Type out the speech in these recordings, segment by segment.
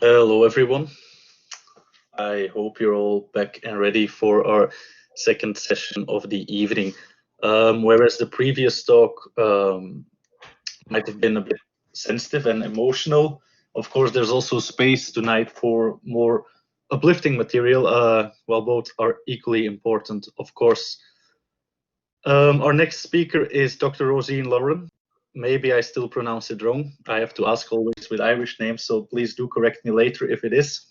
Hello, everyone. I hope you're all back and ready for our second session of the evening. Whereas the previous talk might have been a bit sensitive and emotional, of course, there's also space tonight for more uplifting material, while both are equally important, of course. Our next speaker is Dr. Róisín Loughran. Maybe I still pronounce it wrong. I have to ask always with Irish names, so please do correct me later if it is.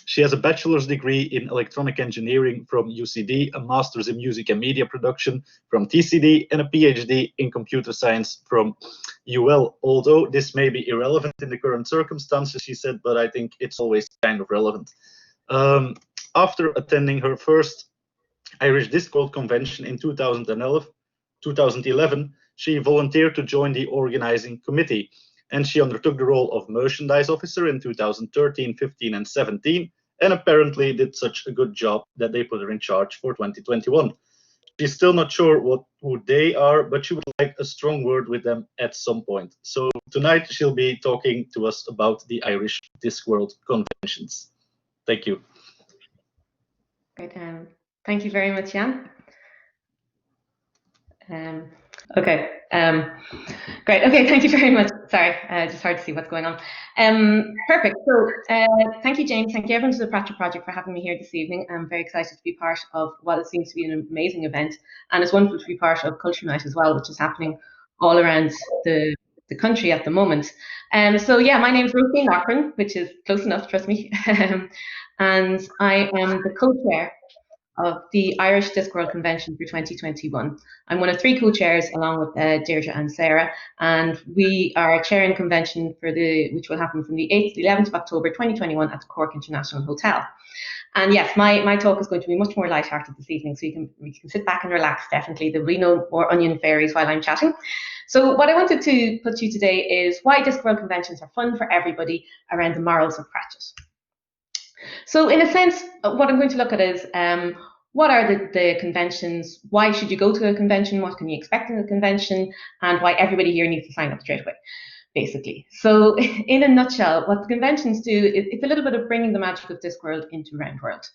She has a bachelor's degree in electronic engineering from UCD, a master's in music and media production from TCD, and a PhD in computer science from UL. Although this may be irrelevant in the current circumstances, she said, but I think it's always kind of relevant. After attending her first Irish Discworld Convention in 2011, she volunteered to join the organizing committee, and she undertook the role of merchandise officer in 2013, 15, and 17, and apparently did such a good job that they put her in charge for 2021. She's still not sure who they are, but she would like a strong word with them at some point. So tonight she'll be talking to us about the Irish Discworld Conventions. Thank you. Great. Thank you very much, Jan. Okay. Great. Okay. Thank you very much. Sorry, just hard to see what's going on. Perfect. So, thank you, James. Thank you, everyone, to the Pratchett Project for having me here this evening. I'm very excited to be part of what it seems to be an amazing event, and it's wonderful to be part of Culture Night as well, which is happening all around the country at the moment. So yeah, my name is Róisín Loughran, which is close enough, trust me, and I am the co-chair of the Irish Discworld Convention for 2021. I'm one of 3 co-chairs along with Deirdre and Sarah, and we are chairing convention which will happen from the 8th to the 11th of October 2021 at the Cork International Hotel. And yes, my talk is going to be much more lighthearted this evening, so we can sit back and relax, definitely. There'll be no more onion fairies while I'm chatting. So what I wanted to put to you today is why Discworld conventions are fun for everybody around the morals of Pratchett. So in a sense, what I'm going to look at is what are the conventions, why should you go to a convention, what can you expect in a convention, and why everybody here needs to sign up straight away, basically. So in a nutshell, what the conventions do is it's a little bit of bringing the magic of Discworld into Round World.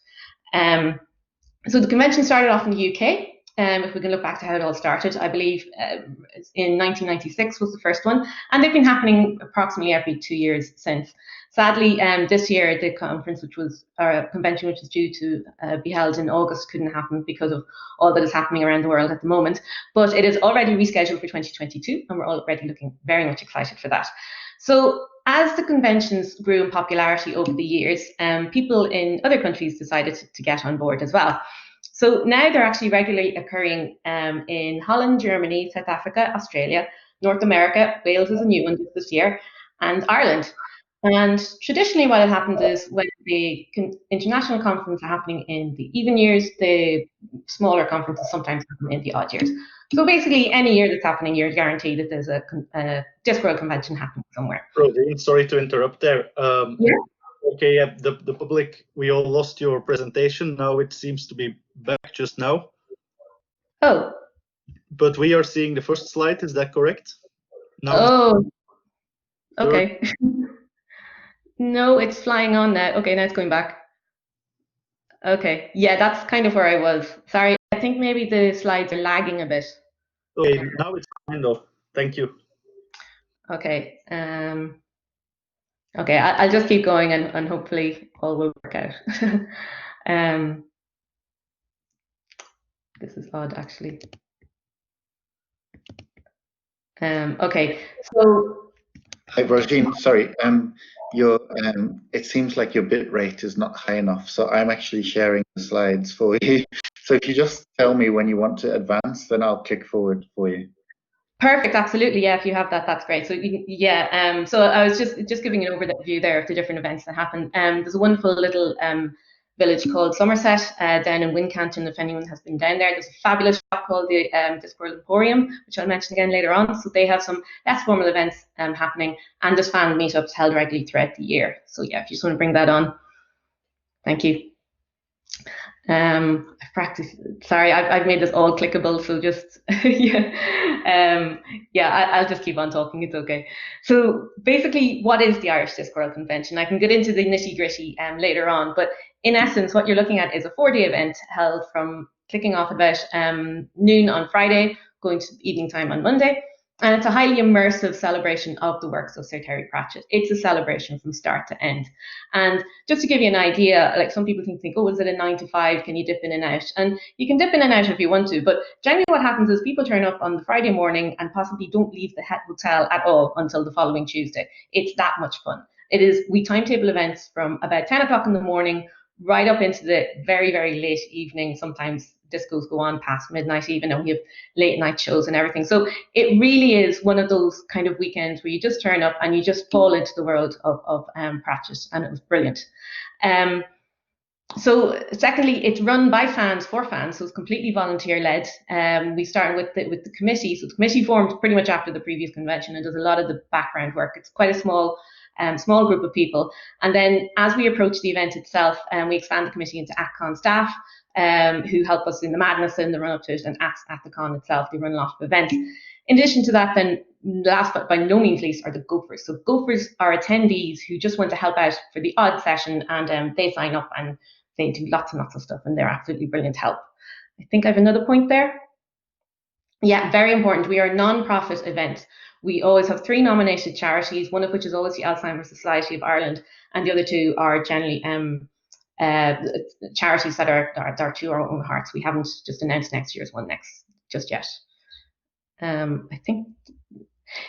So the convention started off in the UK. If we can look back to how it all started, I believe in 1996 was the first one, and they've been happening approximately every 2 years since. Sadly, this year the conference, convention which was due to be held in August, couldn't happen because of all that is happening around the world at the moment. But it is already rescheduled for 2022, and we're already looking very much excited for that. So as the conventions grew in popularity over the years, people in other countries decided to get on board as well. So now they're actually regularly occurring in Holland, Germany, South Africa, Australia, North America, Wales is a new one this year, and Ireland. And traditionally what happens is when the international conferences are happening in the even years, the smaller conferences sometimes happen in the odd years. So basically any year that's happening, you're guaranteed that there's a Discworld convention happening somewhere. Róisín, sorry to interrupt there. Yeah. Okay, yeah, the public, we all lost your presentation. Now it seems to be back just now. Oh. But we are seeing the first slide, is that correct? Now oh. Okay. No, it's flying on now. Okay, now it's going back. Okay, yeah, that's kind of where I was. Sorry, I think maybe the slides are lagging a bit. Okay, now it's fine though. Thank you. Okay. Okay, I'll just keep going and hopefully all will work out. This is odd, actually. Okay, so. Hi, Róisín. Sorry, it seems like your bit rate is not high enough, so I'm actually sharing the slides for you. So if you just tell me when you want to advance, then I'll click forward for you. Perfect, absolutely. Yeah, if you have that, that's great. So yeah, so I was just giving an overview there of the different events that happen. There's a wonderful little village called Somerset down in Wincanton, if anyone has been down there. There's a fabulous shop called the Discworld Emporium, which I'll mention again later on. So they have some less formal events happening, and there's fan meetups held regularly throughout the year. So yeah, if you just want to bring that on, thank you. I've practiced. Sorry, I've made this all clickable, so just I'll just keep on talking. It's okay. So basically, what is the Irish Discworld Convention? I can get into the nitty gritty later on, but in essence, what you're looking at is a 4-day event held from kicking off about noon on Friday, going to evening time on Monday. And it's a highly immersive celebration of the works of Sir Terry Pratchett. It's a celebration from start to end. And just to give you an idea, like some people think, oh, is it a 9 to 5? Can you dip in and out? And you can dip in and out if you want to. But generally what happens is people turn up on the Friday morning and possibly don't leave the hotel at all until the following Tuesday. It's that much fun. We timetable events from about 10 o'clock in the morning right up into the very, very late evening. Sometimes discos go on past midnight even, and we have late night shows and everything. So it really is one of those kind of weekends where you just turn up and you just fall into the world of Pratchett, and it was brilliant. So secondly, it's run by fans for fans, so it's completely volunteer led. We started with the committee. So the committee formed pretty much after the previous convention and does a lot of the background work. It's quite a small group of people. And then as we approach the event itself, we expand the committee into ACCON staff who help us in the madness and the run up to it, and at the con itself, they run a lot of events. In addition to that, then, last but by no means least are the gophers. So gophers are attendees who just want to help out for the odd session, and they sign up and they do lots and lots of stuff, and they're absolutely brilliant help. I think I have another point there. Yeah, very important. We are a non-profit event. We always have 3 nominated charities, one of which is always the Alzheimer's Society of Ireland, and the other 2 are generally charities that are to our own hearts. We haven't just announced next year's one just yet. I think,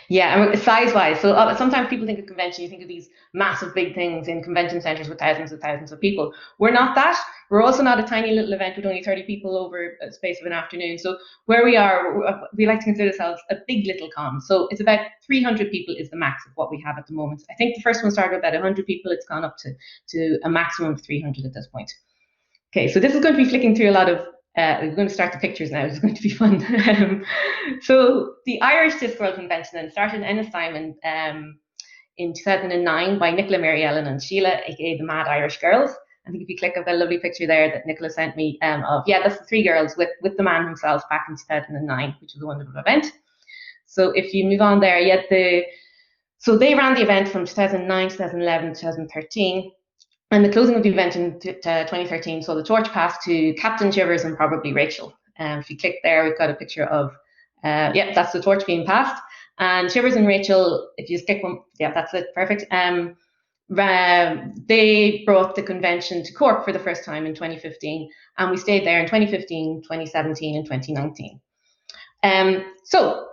yeah, size-wise. So sometimes people think of convention, you think of these massive big things in convention centres with thousands and thousands of people. We're not that. We're also not a tiny little event with only 30 people over a space of an afternoon. So where we are, we like to consider ourselves a big little con. So it's about 300 people is the max of what we have at the moment. I think the first one started with about 100 people. It's gone up to a maximum of 300 at this point. Okay, so this is going to be flicking through a lot of we're going to start the pictures now. It's going to be fun. So the Irish Discworld Convention then started in Ennistimon in 2009 by Nicola, Mary Ellen and Sheila, aka the Mad Irish Girls. I think if you click on that lovely picture there that Nicola sent me that's the 3 girls with the man himself back in 2009, which was a wonderful event. So if you move on there, so they ran the event from 2009, 2011, 2013. And the closing of the event in 2013 saw the torch pass to Captain Shivers and probably Rachel. If you click there, we've got a picture of, that's the torch being passed. And Shivers and Rachel, if you just click one, that's it, perfect. They brought the convention to Cork for the first time in 2015, and we stayed there in 2015, 2017, and 2019. So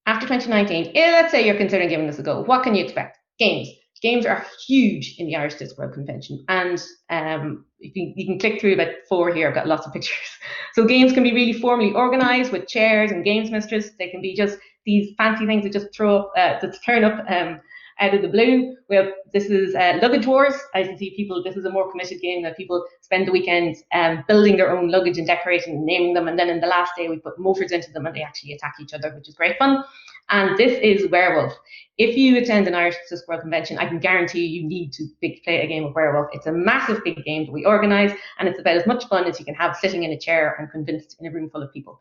after 2019, let's say you're considering giving this a go, what can you expect? Games. Games are huge in the Irish Discworld Convention, and you can click through about 4 here. I've got lots of pictures. So games can be really formally organised with chairs and games mistress. They can be just these fancy things that just turn up out of the blue. This is Luggage Wars. I can see people. This is a more committed game that people spend the weekend building their own luggage and decorating and naming them, and then in the last day we put motors into them and they actually attack each other, which is great fun. And this is Werewolf. If you attend an Irish Discworld Convention, I can guarantee you need to play a game of Werewolf. It's a massive big game that we organise, and it's about as much fun as you can have sitting in a chair and convinced in a room full of people.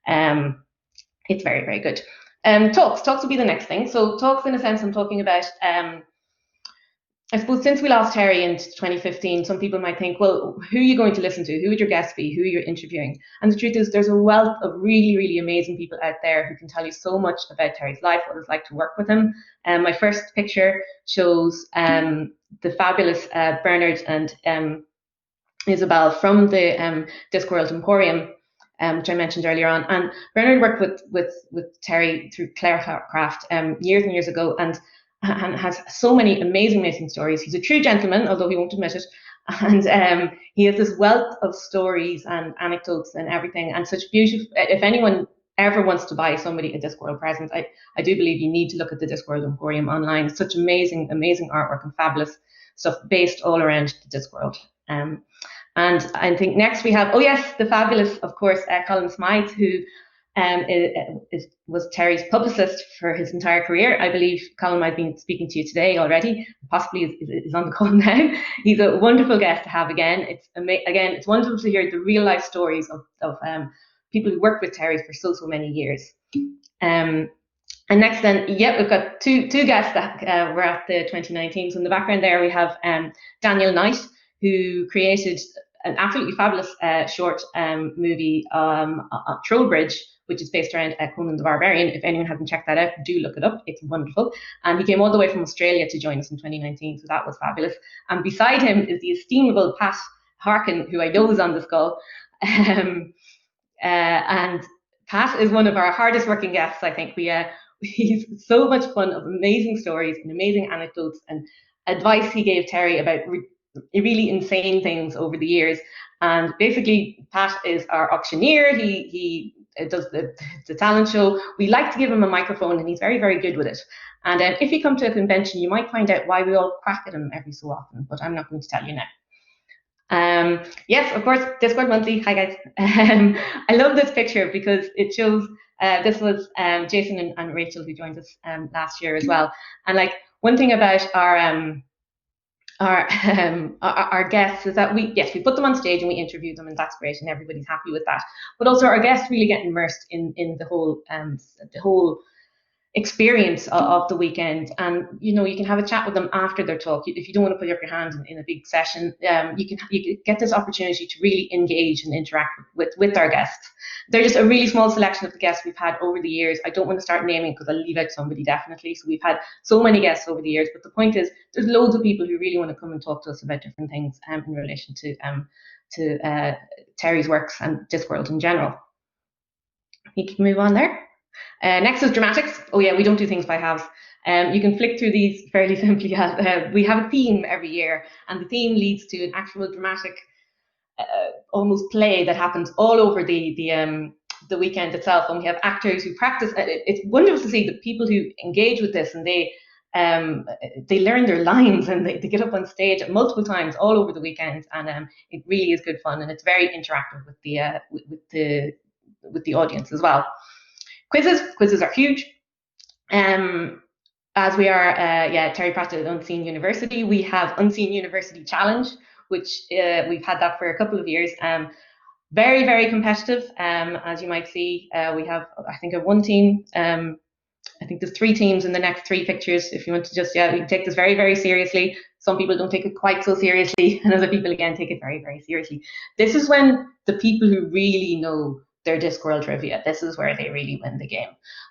It's very, very good. Talks will be the next thing. So talks, in a sense, I'm talking about, I suppose since we lost Terry in 2015, some people might think, well, who are you going to listen to? Who would your guest be? Who are you interviewing? And the truth is there's a wealth of really, really amazing people out there who can tell you so much about Terry's life, what it's like to work with him. My first picture shows the fabulous Bernard and Isabel from the Discworld Emporium, which I mentioned earlier on. And Bernard worked with Terry through Clarecraft years and years ago, and has so many amazing stories. He's a true gentleman, although he won't admit it. And he has this wealth of stories and anecdotes and everything, and such beautiful. If anyone ever wants to buy somebody a Discworld present, I do believe you need to look at the Discworld Emporium online. It's such amazing artwork and fabulous stuff based all around the Discworld. And I think next we have, the fabulous, of course, Colin Smythe, who was Terry's publicist for his entire career. I believe Colin might have been speaking to you today already, possibly is on the call now. He's a wonderful guest to have again. It's wonderful to hear the real life stories of people who worked with Terry for so many years. And next then, we've got two guests that were at the 2019. So in the background there we have Daniel Knight, who created an absolutely fabulous short movie, Trollbridge, which is based around Conan the Barbarian. If anyone hasn't checked that out, do look it up. It's wonderful. And he came all the way from Australia to join us in 2019, so that was fabulous. And beside him is the estimable Pat Harkin, who I know is on this call. And Pat is one of our hardest working guests, I think. He's so much fun, of amazing stories and amazing anecdotes and advice he gave Terry about really insane things over the years. And basically, Pat is our auctioneer. He does the talent show. We like to give him a microphone, and he's very, very good with it. And if you come to a convention, you might find out why we all crack at him every so often, but I'm not going to tell you now. Yes, of course, Discord Monthly. Hi, guys. I love this picture because it shows, this was Jason and Rachel who joined us last year as well. And like, one thing about our guests is that we put them on stage and we interview them, and that's great, and everybody's happy with that. But also our guests really get immersed in the whole experience of the weekend, and you can have a chat with them after their talk. If you don't want to put up your hand in a big session, you can get this opportunity to really engage and interact with our guests. They're just a really small selection of the guests we've had over the years. I don't want to start naming because I'll leave out somebody definitely. So we've had so many guests over the years, but the point is there's loads of people who really want to come and talk to us about different things in relation to Terry's works and Discworld in general. You can move on there. Next is dramatics. Oh yeah, we don't do things by halves. You can flick through these fairly simply. We have a theme every year, and the theme leads to an actual dramatic, almost play that happens all over the weekend itself. And we have actors who practice. It's wonderful to see the people who engage with this, and they learn their lines, and they get up on stage multiple times all over the weekend, and it really is good fun, and it's very interactive with the audience as well. Quizzes are huge. As we are, Terry Pratchett at Unseen University, we have Unseen University Challenge, which we've had that for a couple of years. Very, very competitive. As you might see, we have, I think, one team. I think there's 3 teams in the next 3 pictures. If you want to just, we take this very, very seriously. Some people don't take it quite so seriously, and other people, again, take it very, very seriously. This is when the people who really know their Discworld trivia, this is where they really win the game.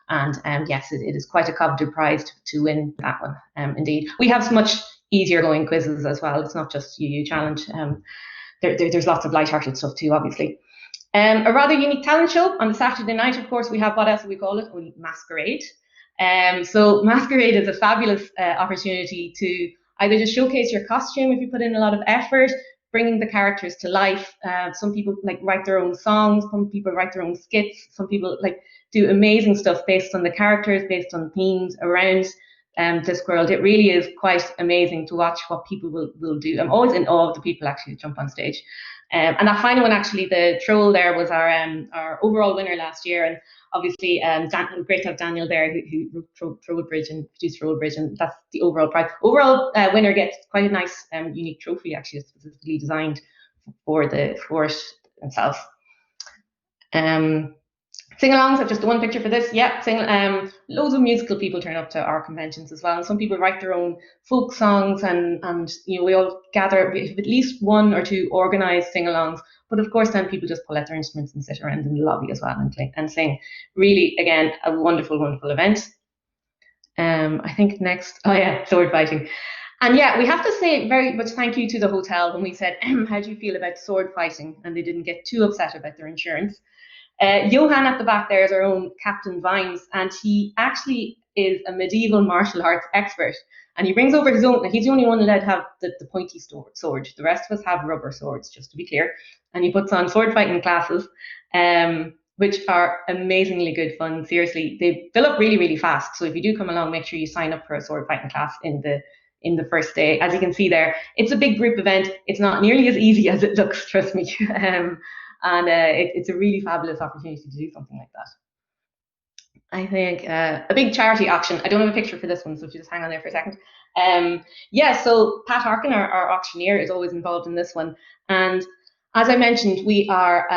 And yes, it is quite a coveted prize to win that one. Indeed, we have much easier going quizzes as well. It's not just UU Challenge. There's lots of light-hearted stuff too, obviously. A rather unique talent show on the Saturday night, of course, we have, what else do we call it? Masquerade. So Masquerade is a fabulous opportunity to either just showcase your costume if you put in a lot of effort, bringing the characters to life. Some people write their own songs, some people write their own skits, some people do amazing stuff based on the characters, based on themes around Discworld. It really is quite amazing to watch what people will do. I'm always in awe of the people actually who jump on stage. And that final one, actually, the troll there, was our overall winner last year, and obviously great to have Daniel there who wrote Trollbridge and produced Trollbridge, and that's the overall prize. Overall winner gets quite a nice unique trophy, actually, specifically designed for it themselves. Sing-alongs, I've just one picture for this. Yeah, loads of musical people turn up to our conventions as well, and some people write their own folk songs, and we all gather. We have at least 1 or 2 organised sing-alongs, but of course then people just pull out their instruments and sit around in the lobby as well and sing. Really, again, a wonderful, wonderful event. I think next, sword fighting. And yeah, we have to say very much thank you to the hotel when we said, how do you feel about sword fighting? And they didn't get too upset about their insurance. Johan at the back there is our own Captain Vines, and he actually is a medieval martial arts expert, and he brings over his own. He's the only one allowed to have the pointy sword. The rest of us have rubber swords, just to be clear, and he puts on sword fighting classes, which are amazingly good fun. Seriously, they fill up really, really fast, so if you do come along, make sure you sign up for a sword fighting class in the first day. As you can see there, it's a big group event. It's not nearly as easy as it looks, trust me. And it's a really fabulous opportunity to do something like that. I think a big charity auction. I don't have a picture for this one, so if you just hang on there for a second. Yeah, so Pat Harkin, our auctioneer, is always involved in this one. And as I mentioned, we are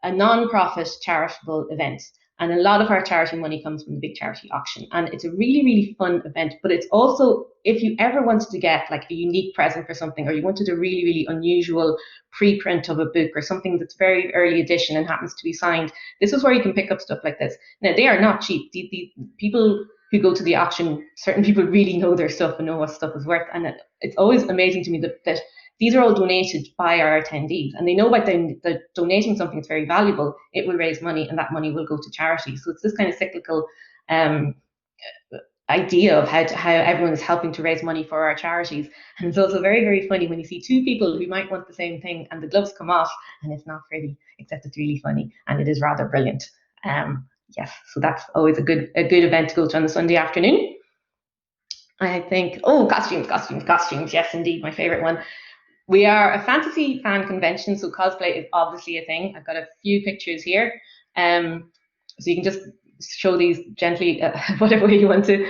a non-profit charitable event. And a lot of our charity money comes from the big charity auction. And it's a really, really fun event. But it's also, if you ever wanted to get like a unique present for something, or you wanted a really, really unusual preprint of a book or something that's very early edition and happens to be signed, this is where you can pick up stuff like this. Now, they are not cheap. The people who go to the auction, certain people really know their stuff and know what stuff is worth. And it's always amazing to me that these are all donated by our attendees, and they know by the donating something that's very valuable, it will raise money, and that money will go to charity. So it's this kind of cyclical idea of how everyone is helping to raise money for our charities. And it's also very, very funny when you see two people who might want the same thing and the gloves come off, and it's not pretty, except it's really funny, and it is rather brilliant. Yes, so that's always a good event to go to on the Sunday afternoon. I think, costumes, yes, indeed, my favorite one. We are a fantasy fan convention, so cosplay is obviously a thing. I've got a few pictures here, so you can just show these gently, whatever way you want to.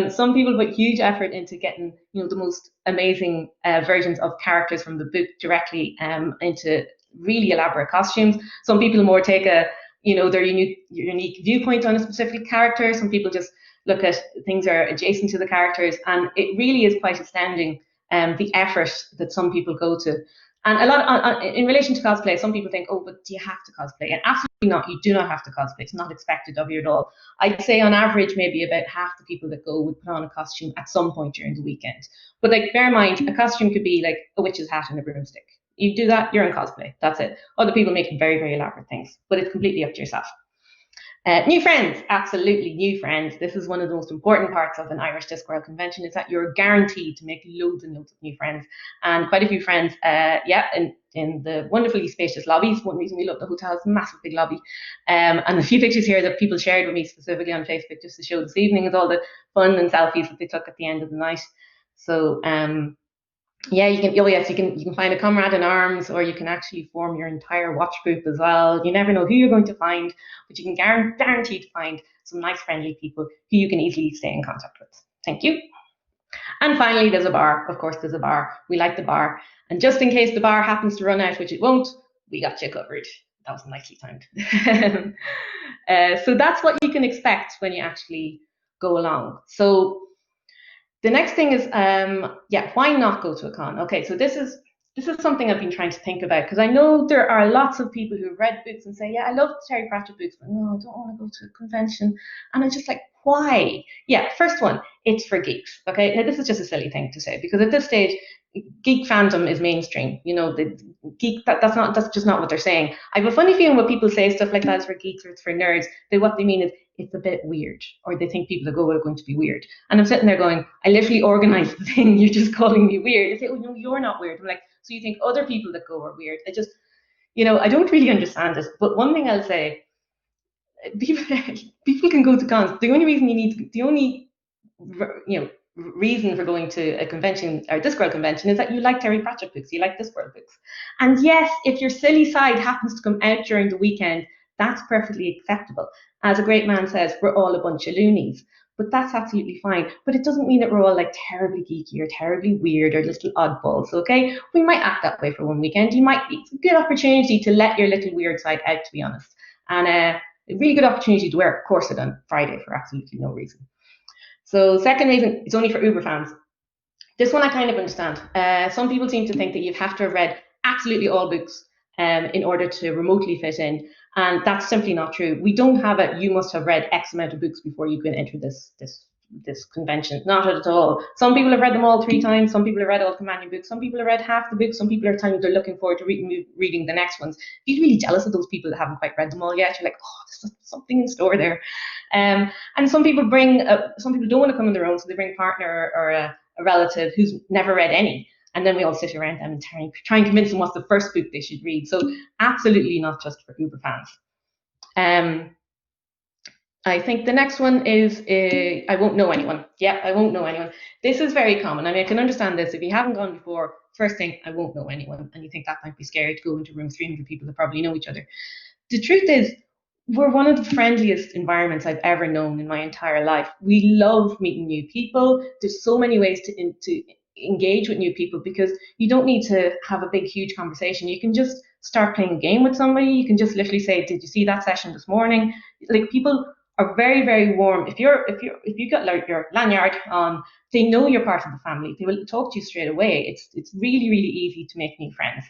Some people put huge effort into getting, the most amazing versions of characters from the book directly into really elaborate costumes. Some people more take their unique viewpoint on a specific character. Some people just look at things that are adjacent to the characters, and it really is quite astounding the effort that some people go to. And a lot in relation to cosplay, some people think, oh, but do you have to cosplay? And absolutely not. You do not have to cosplay. It's not expected of you at all. I'd say on average, maybe about half the people that go would put on a costume at some point during the weekend. But bear in mind, a costume could be like a witch's hat and a broomstick. You do that, you're in cosplay. That's it. Other people make very, very elaborate things, but it's completely up to yourself. New friends, absolutely new friends. This is one of the most important parts of an Irish Discworld Convention, is that you're guaranteed to make loads and loads of new friends, and quite a few friends, in the wonderfully spacious lobbies. One reason we love the hotel is a massive big lobby. And a few pictures here that people shared with me specifically on Facebook just to show this evening is all the fun and selfies that they took at the end of the night. So yeah, you can find a comrade in arms, or you can actually form your entire watch group as well. You never know who you're going to find, but you can guarantee to find some nice, friendly people who you can easily stay in contact with. Thank you. And finally, there's a bar. Of course, there's a bar. We like the bar. And just in case the bar happens to run out, which it won't, we got you covered. That was nicely timed. So that's what you can expect when you actually go along. So the next thing is, why not go to a con? Okay, so this is something I've been trying to think about, because I know there are lots of people who read books and say, yeah, I love the Terry Pratchett books, but no, I don't want to go to a convention. And I'm just like, why? Yeah, first one, it's for geeks. Okay, now this is just a silly thing to say, because at this stage, geek fandom is mainstream. The geek, that's just not what they're saying. I have a funny feeling when people say stuff like that is for geeks or it's for nerds, what they mean is it's a bit weird, or they think people that go are going to be weird. And I'm sitting there going, I literally organized the thing, you're just calling me weird. They say, oh no, you're not weird. I'm like, so you think other people that go are weird? I just, I don't really understand it. But one thing I'll say, people can go to cons. The only reason for going to a convention or Discworld convention is that you like Terry Pratchett books, you like Discworld books. And yes, if your silly side happens to come out during the weekend, that's perfectly acceptable. As a great man says, we're all a bunch of loonies. But that's absolutely fine. But it doesn't mean that we're all like terribly geeky or terribly weird or little oddballs, okay? We might act that way for one weekend. It's a good opportunity to let your little weird side out, to be honest. And a really good opportunity to wear a corset on Friday for absolutely no reason. So second reason, it's only for Uber fans. This one I kind of understand. Some people seem to think that you have to have read absolutely all books in order to remotely fit in. And that's simply not true. We don't have you must have read X amount of books before you can enter this convention. Not at all. Some people have read them all 3 times. Some people have read all the companion books. Some people have read half the books. Some people are telling you they're looking forward to reading the next ones. You're really jealous of those people that haven't quite read them all yet. You're like, oh, there's something in store there. And some people don't want to come on their own, so they bring a partner or a relative who's never read any. And then we all sit around them and try and convince them what's the first book they should read. So absolutely not just for Uber fans. I think the next one is, I won't know anyone. Yeah, I won't know anyone. This is very common. I mean, I can understand this. If you haven't gone before, first thing, I won't know anyone. And you think that might be scary to go into a room with 300 people that probably know each other. The truth is, we're one of the friendliest environments I've ever known in my entire life. We love meeting new people. There's so many ways to engage with new people, because you don't need to have a big, huge conversation. You can just start playing a game with somebody. You can just literally say, "Did you see that session this morning?" Like, people are very, very warm. If you got like your lanyard on, they know you're part of the family. They will talk to you straight away. It's really, really easy to make new friends.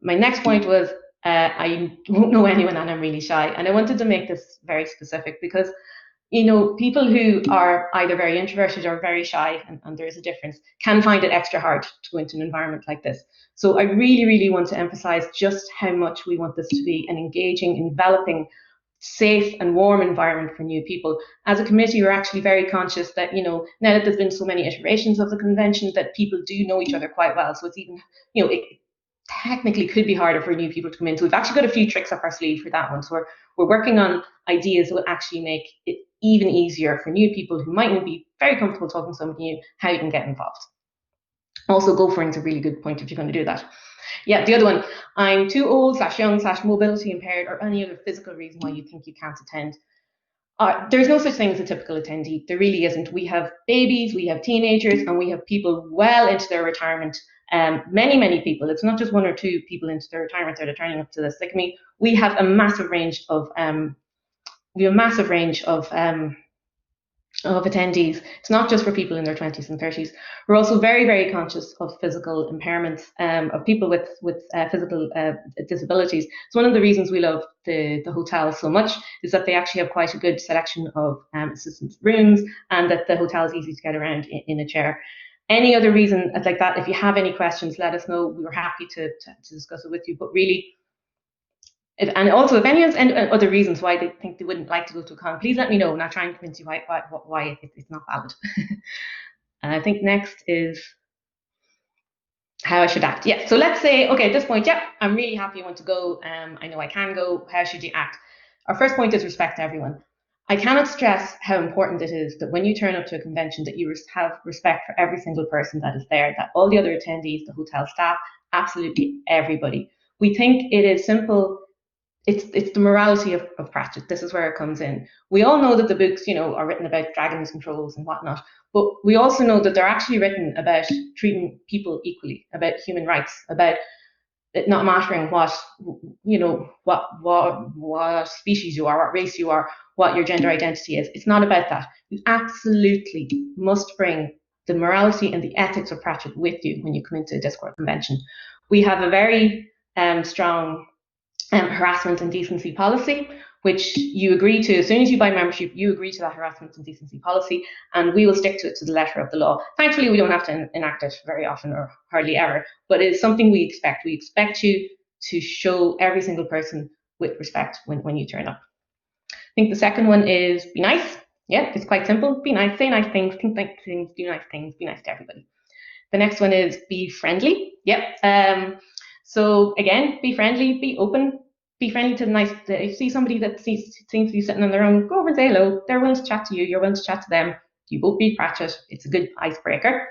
My next point was, I don't know anyone and I'm really shy. And I wanted to make this very specific because, people who are either very introverted or very shy, and there is a difference, can find it extra hard to go into an environment like this. So I really, really want to emphasize just how much we want this to be an engaging, enveloping, safe and warm environment for new people. As a committee, we're actually very conscious that, now that there's been so many iterations of the convention, that people do know each other quite well. So it's even, it technically could be harder for new people to come in. So we've actually got a few tricks up our sleeve for that one. So we're working on ideas that will actually make it even easier for new people who might not be very comfortable talking to somebody new, how you can get involved. Also, gophering is a really good point if you're going to do that. Yeah, the other one, I'm too old / young / mobility impaired, or any other physical reason why you think you can't attend. There's no such thing as a typical attendee. There really isn't. We have babies, we have teenagers, and we have people well into their retirement. Many, many people. It's not just one or two people into their retirement that are turning up to this. Like me, we have a massive range of attendees. It's not just for people in their 20s and 30s. We're also very, very conscious of physical impairments, of people with physical disabilities. So one of the reasons we love the hotel so much is that they actually have quite a good selection of assistance rooms, and that the hotel is easy to get around in a chair. Any other reason like that, if you have any questions, let us know. We were happy to discuss it with you. But really, if anyone has any other reasons why they think they wouldn't like to go to a con, please let me know, and I'll try and convince you why it's not valid. And I think next is how I should act. Yeah, so let's say, okay, at this point, yeah, I'm really happy I want to go. I know I can go. How should you act? Our first point is respect everyone. I cannot stress how important it is that when you turn up to a convention, that you have respect for every single person that is there, that all the other attendees, the hotel staff, absolutely everybody. We think it is simple. It's the morality of Pratchett. This is where it comes in. We all know that the books, are written about dragons, controls, and whatnot, but we also know that they're actually written about treating people equally, about human rights, about it not mattering what species you are, what race you are, what your gender identity is. It's not about that. You absolutely must bring the morality and the ethics of Pratchett with you when you come into a Discworld convention. We have a very strong harassment and decency policy, which you agree to. As soon as you buy membership, you agree to that harassment and decency policy, and we will stick to it to the letter of the law. Thankfully, we don't have to enact it very often, or hardly ever, but it is something we expect. We expect you to show every single person with respect when you turn up. I think the second one is be nice. Yeah, it's quite simple. Be nice, say nice things, think nice things, do nice things, be nice to everybody. The next one is be friendly. Yep. So again, be friendly, be open, be friendly to the nice. If you see somebody that seems to be sitting on their own, go over and say hello. They're willing to chat to you. You're willing to chat to them. You both beat Pratchett. It's a good icebreaker.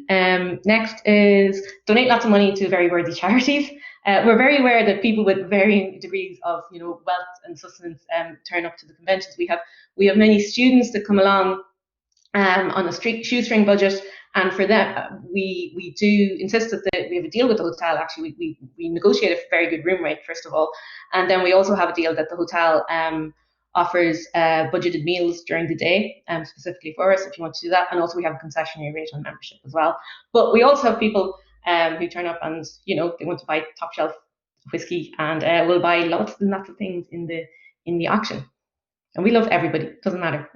Next is donate lots of money to very worthy charities. We're very aware that people with varying degrees of wealth and sustenance turn up to the conventions. We have many students that come along on a shoestring budget, and for them we do insist that we have a deal with the hotel. Actually, we negotiate a very good room rate first of all, and then we also have a deal that the hotel offers budgeted meals during the day, specifically for us if you want to do that, and also we have a concessionary rate on membership as well. But we also have people who turn up and they want to buy top shelf whiskey, and will buy lots and lots of things in the auction, and we love everybody. It doesn't matter.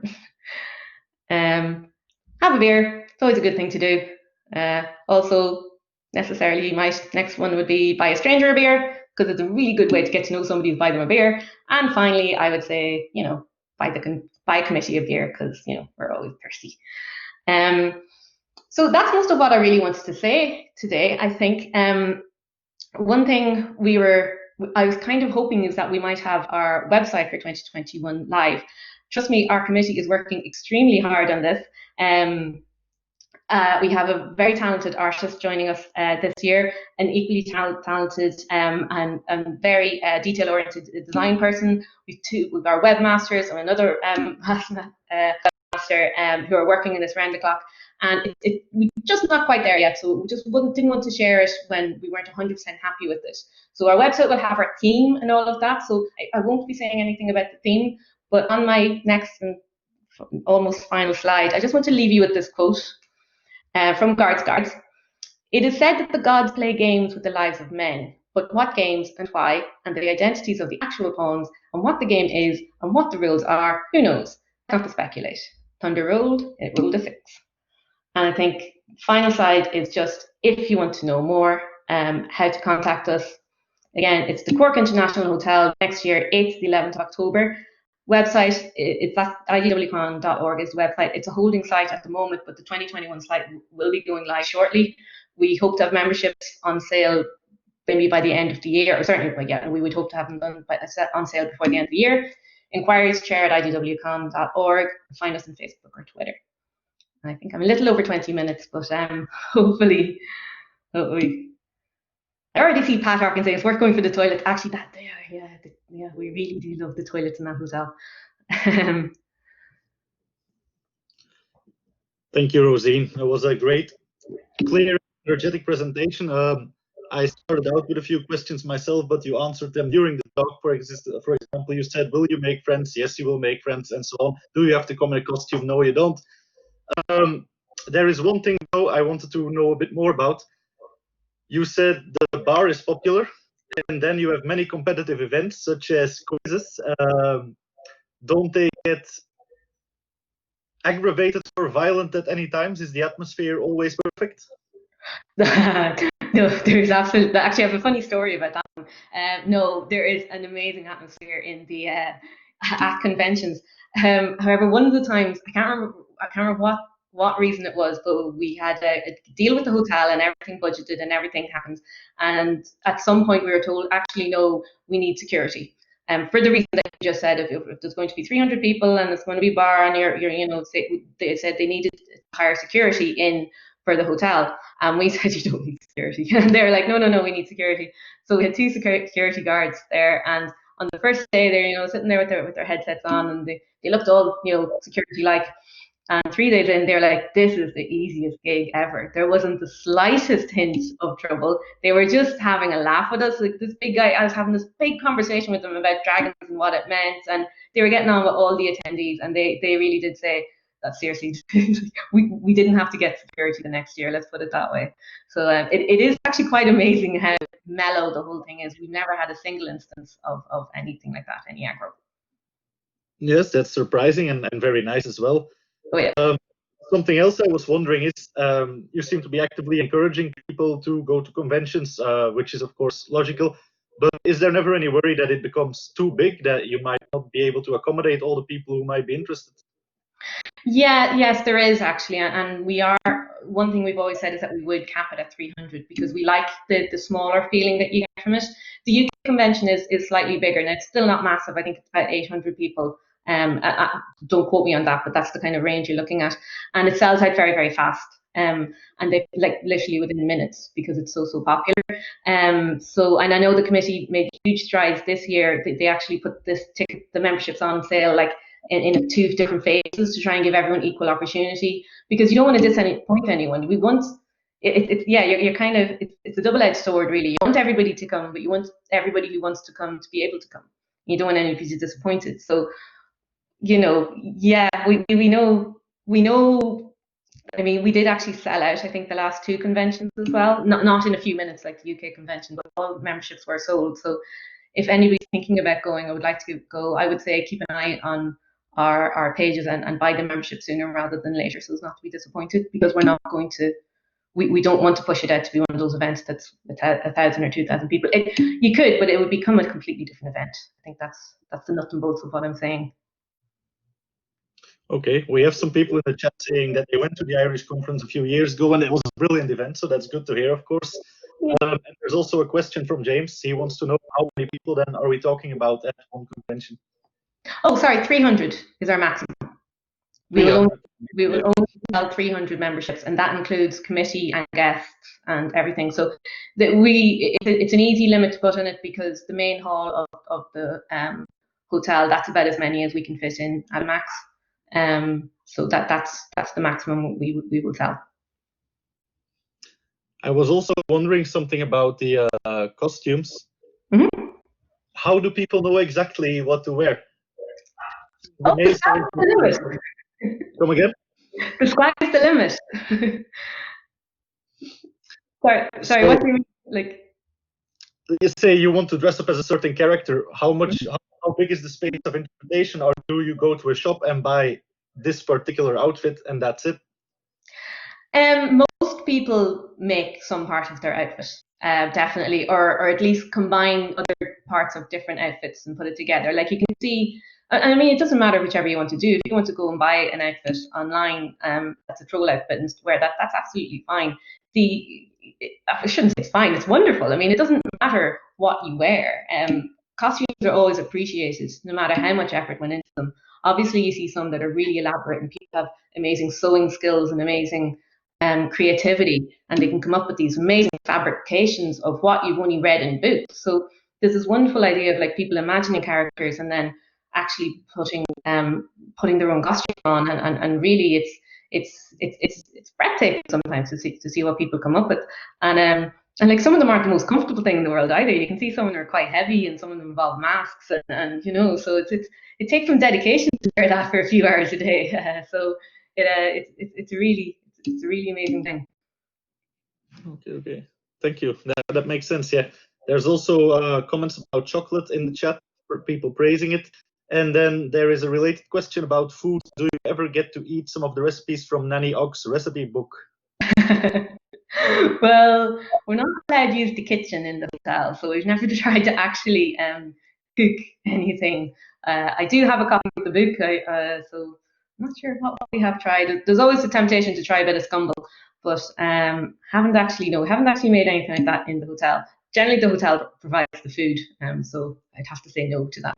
Have a beer. It's always a good thing to do. Also, necessarily, my next one would be buy a stranger a beer, because it's a really good way to get to know somebody and buy them a beer. And finally, I would say, buy a committee a beer, because we're always thirsty. So that's most of what I really wanted to say today. I think one thing I was kind of hoping is that we might have our website for 2021 live. Trust me, our committee is working extremely hard on this. We have a very talented artist joining us this year, an equally talented and very detail-oriented design person. We've our webmasters and another webmaster who are working in this round the clock. And we're just not quite there yet, so we just didn't want to share it when we weren't 100% happy with it. So our website will have our theme and all of that, so I won't be saying anything about the theme, but on my next and almost final slide, I just want to leave you with this quote from Guards. It is said that the gods play games with the lives of men, but what games and why, and the identities of the actual pawns, and what the game is, and what the rules are, who knows? Not to speculate. Thunder rolled, it rolled a 6. And I think final slide is just, if you want to know more, how to contact us. Again, it's the Cork International Hotel next year, 8th to the 11th of October. Website, it's at idwcon.org is the website. It's a holding site at the moment, but the 2021 site will be going live shortly. We hope to have memberships on sale maybe by the end of the year, or certainly, yeah, we would hope to have them done on sale before the end of the year. Inquiries, chair at idwcon.org. Find us on Facebook or Twitter. I think I'm a little over 20 minutes, but hopefully, I already see Pat Harkin saying it's worth going for the toilet. Actually, that they are, yeah, we really do love the toilets in that hotel. Thank you, Róisín. It was a great, clear, energetic presentation. I started out with a few questions myself, but you answered them during the talk. For example, you said, will you make friends? Yes, you will make friends, and so on. Do you have to come in a costume? No, you don't. There is one thing, though, I wanted to know a bit more about. You said the bar is popular, and then you have many competitive events, such as quizzes. Don't they get aggravated or violent at any times? Is the atmosphere always perfect? No, there's absolutely. Actually, I have a funny story about that one. No, there is an amazing atmosphere in the at conventions. However, one of the times I can't remember what reason it was, but we had a deal with the hotel and everything budgeted and everything happened. And at some point, we were told, actually, no, we need security. For the reason that you just said, if there's going to be 300 people and it's going to be bar, and they said they needed to hire security in for the hotel, and we said you don't need security, and they were like, no, we need security. So we had 2 security guards there, and on the first day, they're sitting there with their headsets on, and they looked all security like. And 3 days in, they're like, this is the easiest gig ever. There wasn't the slightest hint of trouble. They were just having a laugh with us. Like this big guy, I was having this big conversation with them about dragons and what it meant. And they were getting on with all the attendees. And they really did say that seriously, we didn't have to get security the next year. Let's put it that way. So it is actually quite amazing how mellow the whole thing is. We've never had a single instance of anything like that, any aggro. Yes, that's surprising and very nice as well. Oh, yeah. Something else I was wondering is, you seem to be actively encouraging people to go to conventions, which is of course logical, but is there never any worry that it becomes too big, that you might not be able to accommodate all the people who might be interested? Yeah, yes, there is actually, and we are. One thing we've always said is that we would cap it at 300 because we like the smaller feeling that you get from it. The UK convention is slightly bigger, and it's still not massive. I think it's about 800 people. Don't quote me on that, but that's the kind of range you're looking at, and it sells out very, very fast. And they like literally within minutes because it's so popular. So, and I know the committee made huge strides this year. They actually put the memberships on sale like in 2 different phases to try and give everyone equal opportunity, because you don't want to disappoint anyone. We want you're kind of, it's a double-edged sword really. You want everybody to come, but you want everybody who wants to come to be able to come. You don't want anybody to be disappointed. So, we know. I mean, we did actually sell out, I think, the last 2 conventions as well. Not in a few minutes like the UK convention, but all memberships were sold. So if anybody's thinking about going, I would like to go, I would say keep an eye on our pages and buy the membership sooner rather than later, so as not to be disappointed, because we're not going to, we don't want to push it out to be one of those events that's 1,000 or 2,000 people. You could, but it would become a completely different event. I think that's the nuts and bolts of what I'm saying. Okay, we have some people in the chat saying that they went to the Irish conference a few years ago and it was a brilliant event, so that's good to hear, of course. And there's also a question from James. He wants to know how many people then are we talking about at one convention? Oh, sorry, 300 is our maximum. We will only sell 300 memberships, and that includes committee and guests and everything. So that it's an easy limit to put in it, because the main hall of the hotel, that's about as many as we can fit in at a max. So that's the maximum we will sell. I was also wondering something about the Mm-hmm. costumes. How do people know exactly what to wear? The sky's the limit. Come again? The sky's the limit. Sorry, what do you mean? Like, you say you want to dress up as a certain character. How big is the space of interpretation, or do you go to a shop and buy this particular outfit and that's it? Most people make some part of their outfit, definitely, or at least combine other parts of different outfits and put it together. Like, you can see, I mean, it doesn't matter whichever you want to do. If you want to go and buy an outfit online, that's a troll outfit, and wear that, that's absolutely fine. I shouldn't say it's fine, it's wonderful. I mean, it doesn't matter what you wear. Costumes are always appreciated, no matter how much effort went into them. Obviously, you see some that are really elaborate, and people have amazing sewing skills and amazing creativity, and they can come up with these amazing fabrications of what you've only read in books. So there's this wonderful idea of, like, people imagining characters and then actually putting their own costume on, and really it's breathtaking sometimes to see what people come up with. And like, some of them aren't the most comfortable thing in the world either. You can see some of them are quite heavy, and some of them involve masks, and you know, so it takes some dedication to wear that for a few hours a day. So it's a really amazing thing. Okay. Thank you. That makes sense. Yeah. There's also comments about chocolate in the chat for people praising it. And then there is a related question about food. Do you ever get to eat some of the recipes from Nanny Ogg's recipe book? Well, we're not allowed to use the kitchen in the hotel, so we've never tried to actually cook anything. I do have a copy of the book, so I'm not sure what we have tried. There's always the temptation to try a bit of scumble, but haven't actually made anything like that in the hotel. Generally, the hotel provides the food, so I'd have to say no to that.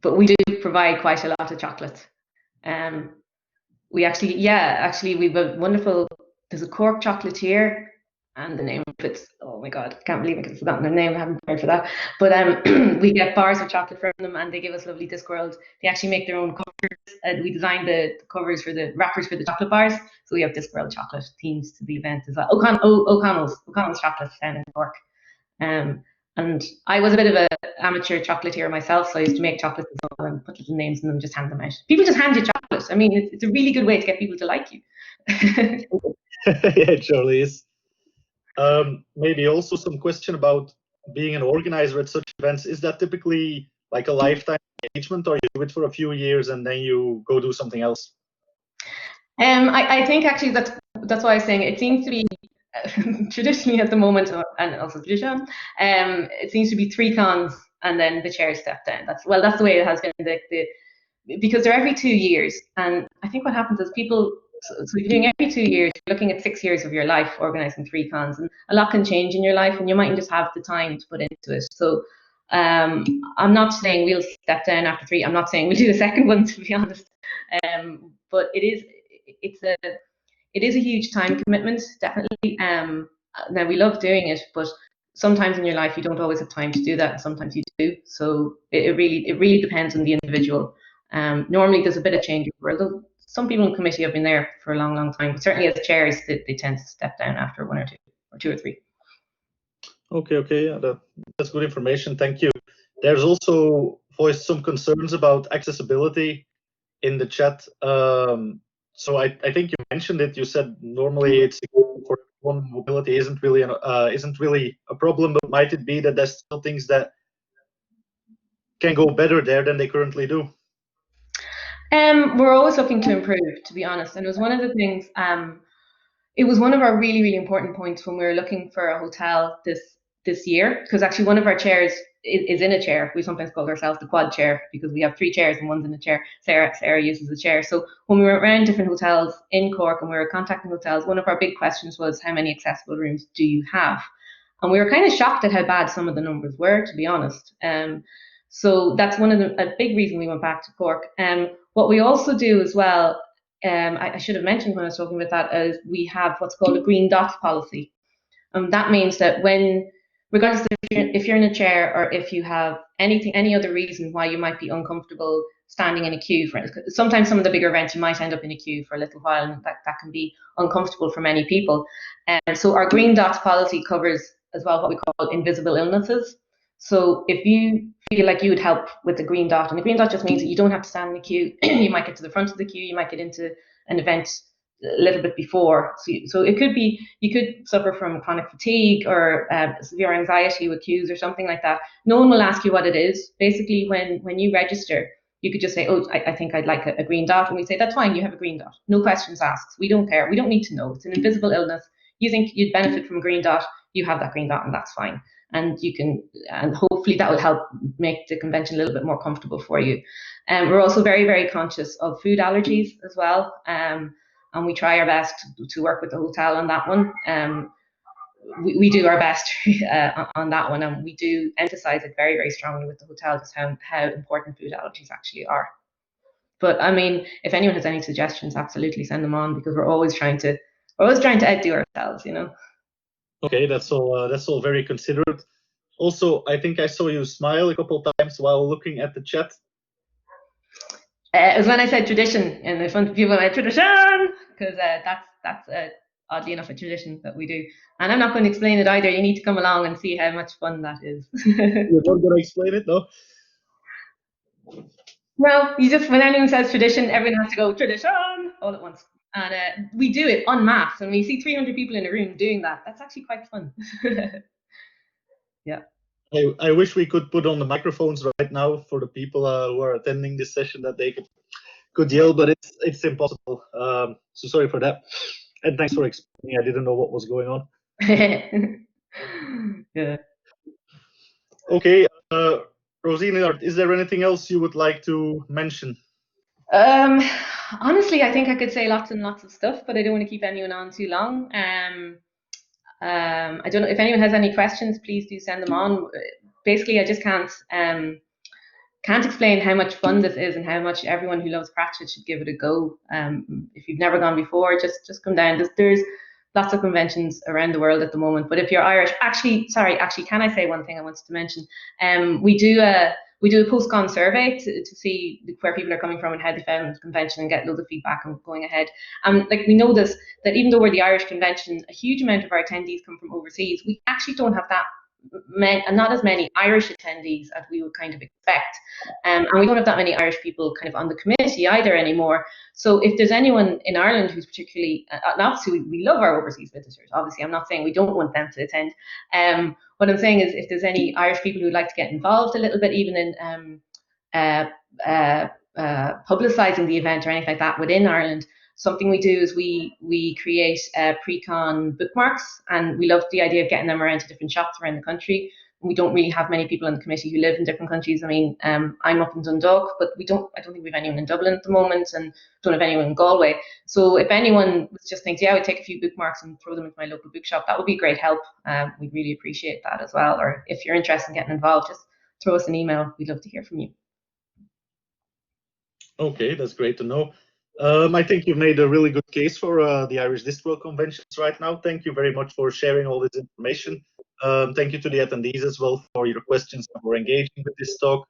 But we do provide quite a lot of chocolate. We've a wonderful, there's a Cork chocolatier, and the name of it's, oh my God, I can't believe I could have forgotten their name. I haven't prepared for that. But we get bars of chocolate from them, and they give us lovely Discworld. They actually make their own covers. We designed the covers for the wrappers for the chocolate bars. So we have Discworld chocolate themes to the event as well. O'Connell's chocolate down in Cork. And I was a bit of an amateur chocolatier myself, so I used to make chocolates as well and put little names in them, just hand them out. People just hand you chocolate. I mean, it's a really good way to get people to like you. Yeah, it surely is. Maybe also some question about being an organizer at such events. Is that typically like a lifetime engagement, or you do it for a few years and then you go do something else? I think actually that's why I was saying it seems to be traditionally at the moment, and also tradition, it seems to be 3 cons and then the chair step down. That's the way it has been. Because they're every 2 years, and I think what happens is people. So you're doing every 2 years, you're looking at 6 years of your life organising 3 cons, and a lot can change in your life, and you mightn't just have the time to put into it. So I'm not saying we'll step down after 3. I'm not saying we'll do the second one, to be honest. But it is a huge time commitment, definitely. Now, we love doing it, but sometimes in your life you don't always have time to do that, and sometimes you do. So it really depends on the individual. Normally there's a bit of change over. Some people in the committee have been there for a long, long time, but certainly as chairs, they tend to step down after 1 or 2, or 2 or 3. Okay, yeah, that's good information. Thank you. There's also voiced some concerns about accessibility in the chat. So I think you mentioned it. You said normally it's for everyone, mobility isn't really a problem, but might it be that there's still things that can go better there than they currently do? We're always looking to improve, to be honest. And it was one of the things. It was one of our really, really important points when we were looking for a hotel this year, because actually one of our chairs is in a chair. We sometimes call ourselves the quad chair because we have 3 chairs and one's in a chair. Sarah uses the chair. So when we were around different hotels in Cork and we were contacting hotels, one of our big questions was, how many accessible rooms do you have? And we were kind of shocked at how bad some of the numbers were, to be honest. So that's a big reason we went back to Cork. What we also do as well, I should have mentioned when I was talking about that, is we have what's called a green dots policy. That means that regardless if you're in a chair or if you have any other reason why you might be uncomfortable standing in a queue sometimes some of the bigger events you might end up in a queue for a little while, and that can be uncomfortable for many people. And so our green dots policy covers as well what we call invisible illnesses. So if you feel like you would help with the green dot, and the green dot just means that you don't have to stand in the queue, you might get to the front of the queue, you might get into an event a little bit before. So it could be you could suffer from chronic fatigue or severe anxiety with queues or something like that. No one will ask you what it is. Basically, when you register, you could just say, oh, I think I'd like a green dot. And we say, that's fine, you have a green dot. No questions asked. We don't care. We don't need to know. It's an invisible illness. You think you'd benefit from a green dot, you have that green dot, and that's fine. And hopefully that will help make the convention a little bit more comfortable for you. We're also very, very conscious of food allergies as well. And we try our best to work with the hotel on that one. We do our best on that one, and we do emphasize it very, very strongly with the hotel, just how important food allergies actually are. But I mean, if anyone has any suggestions, absolutely send them on, because we're always trying to outdo ourselves, you know. Okay, that's all very considerate. Also, I think I saw you smile a couple of times while looking at the chat. It was when I said tradition in the front of people, tradition, because that's oddly enough a tradition that we do. And I'm not going to explain it either. You need to come along and see how much fun that is. You're not going to explain it, no? No, when anyone says tradition, everyone has to go tradition all at once. And we do it en masse, and we see 300 people in a room doing that. That's actually quite fun. Yeah. I wish we could put on the microphones right now for the people who are attending this session, that they could yell, but it's impossible. So sorry for that. And thanks for explaining. I didn't know what was going on. Yeah. Okay, Róisín, is there anything else you would like to mention? Honestly, I think I could say lots and lots of stuff, but I don't want to keep anyone on too long. I don't know if anyone has any questions. Please do send them on. Basically, I just can't explain how much fun this is and how much everyone who loves Pratchett should give it a go. If you've never gone before, just come down. There's lots of conventions around the world at the moment. But if you're Irish, actually, can I say one thing I wanted to mention? We do a post-con survey to see where people are coming from and how they found the convention, and get loads of feedback on going ahead. And we know that even though we're the Irish convention, a huge amount of our attendees come from overseas. We actually don't have not as many Irish attendees as we would kind of expect. And we don't have that many Irish people kind of on the committee either anymore. So if there's anyone in Ireland who's particularly, obviously we love our overseas visitors. Obviously, I'm not saying we don't want them to attend. What I'm saying is, if there's any Irish people who'd like to get involved a little bit, even in publicising the event or anything like that within Ireland, something we do is we create pre-con bookmarks, and we love the idea of getting them around to different shops around the country. We don't really have many people on the committee who live in different countries. I mean, I'm up in Dundalk, but I don't think we have anyone in Dublin at the moment, and don't have anyone in Galway. So if anyone just thinks, yeah, I would take a few bookmarks and throw them into my local bookshop, that would be a great help. We'd really appreciate that as well. Or if you're interested in getting involved, just throw us an email. We'd love to hear from you. Okay, that's great to know. I think you've made a really good case for the Irish Discworld Conventions right now. Thank you very much for sharing all this information. Thank you to the attendees as well for your questions and for engaging with this talk.